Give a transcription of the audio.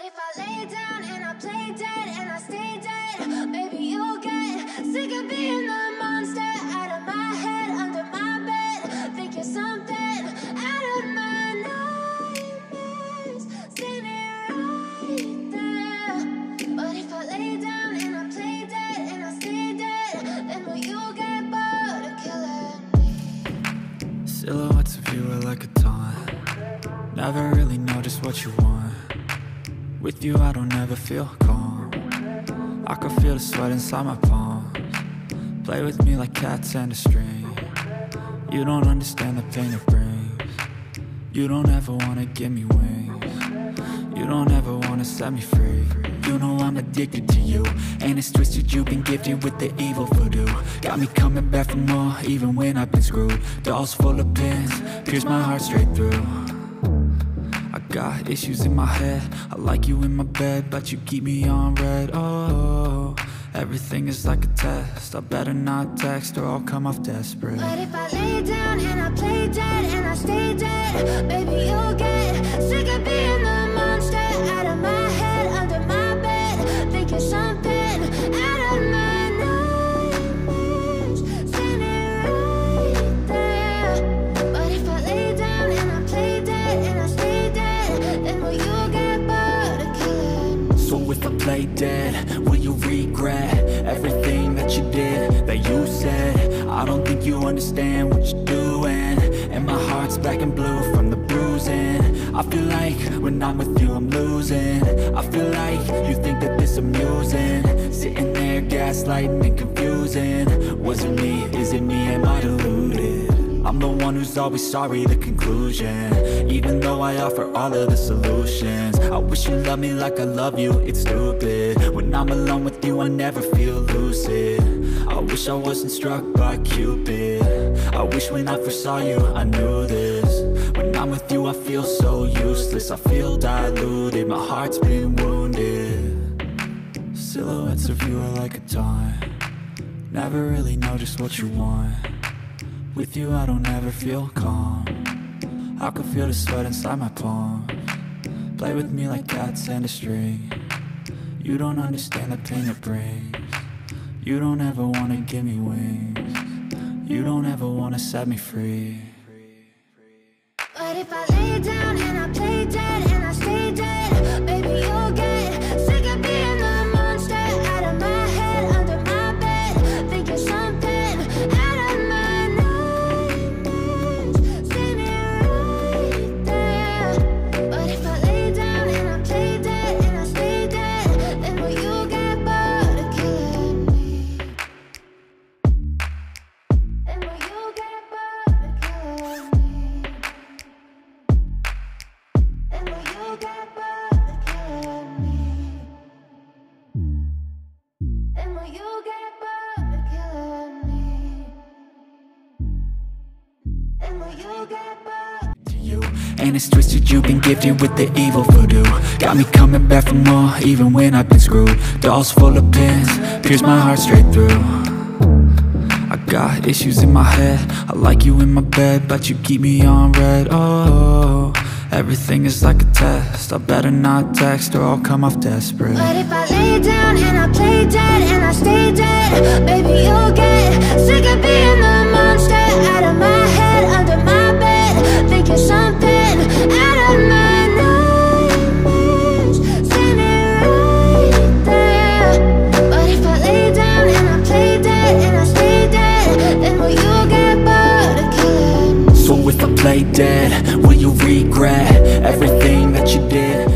But if I lay down and I play dead and I stay dead, maybe you'll get sick of being the monster out of my head, under my bed. Think you're something out of my nightmares, standing right there. But if I lay down and I play dead and I stay dead, then will you get bored of killing me? Silhouettes of you are like a taunt. Never really know just what you want. With you I don't ever feel calm. I can feel the sweat inside my palms. Play with me like cats and a string. You don't understand the pain it brings. You don't ever wanna give me wings. You don't ever wanna set me free. You know I'm addicted to you, and it's twisted, you've been gifted with the evil voodoo. Got me coming back for more, even when I've been screwed. Dolls full of pins, pierce my heart straight through. I got issues in my head, I like you in my bed, but you keep me on red. Oh, everything is like a test, I better not text or I'll come off desperate. But if I lay down and I play dead and I stay dead, maybe you'll get sick of being the monster out of my head, under my bed. Think you're something out of my nightmares, standing right there. But if I lay down and I play dead and I stay dead, then will you get bored of killing me? So if I play dead, will you regret everything that you did, that you said? I don't think you understand what you're doing, and my heart's black and blue from the bruising. I feel like when I'm with you I'm losing. I feel like you think that this amusing, sitting there gaslighting and confusing. Was it me? Is it me? Am I deluded? I'm the one who's always sorry, the conclusion, even though I offer all of the solutions. I wish you loved me like I love you, it's stupid. When I'm alone with you I never feel lucid. I wish I wasn't struck by Cupid. I wish when I first saw you I knew this. When I'm with you I feel so useless, I feel diluted, my heart's been wounded. Silhouettes of you are like a taunt. Never really know just what you want. With you I don't ever feel calm. I can feel the sweat inside my palms. Play with me like cats and a string. You don't understand the pain it brings. You don't ever wanna give me wings. You don't ever wanna set me free. But if I lay down and I play dead and I stay dead, maybe you'll get sick of being the monster out of my head, under my bed. Think you're something out of my nightmares, standing right there. But if I lay down and I play dead and I stay dead, then will you get bored of killing me? Then will you get bored of killing me? Then will you get bored of killing me? Then will you get bored of killing me? Then will you get bored? To you, and it's twisted, you've been gifted with the evil voodoo. Got me coming back for more, even when I've been screwed. Dolls full of pins, pierce my heart straight through. I got issues in my head, I like you in my bed, but you keep me on red. Oh, everything is like a test, I better not text or I'll come off desperate. But if I lay down and I play dead and I stay dead, maybe you'll get sick of being the monster out of my head, under my bed. Think you're something out of my nightmares, standing right there. But if I lay down and I play dead and I stay dead, then will you get bored of killing me? So if I play dead, will you regret everything that you did?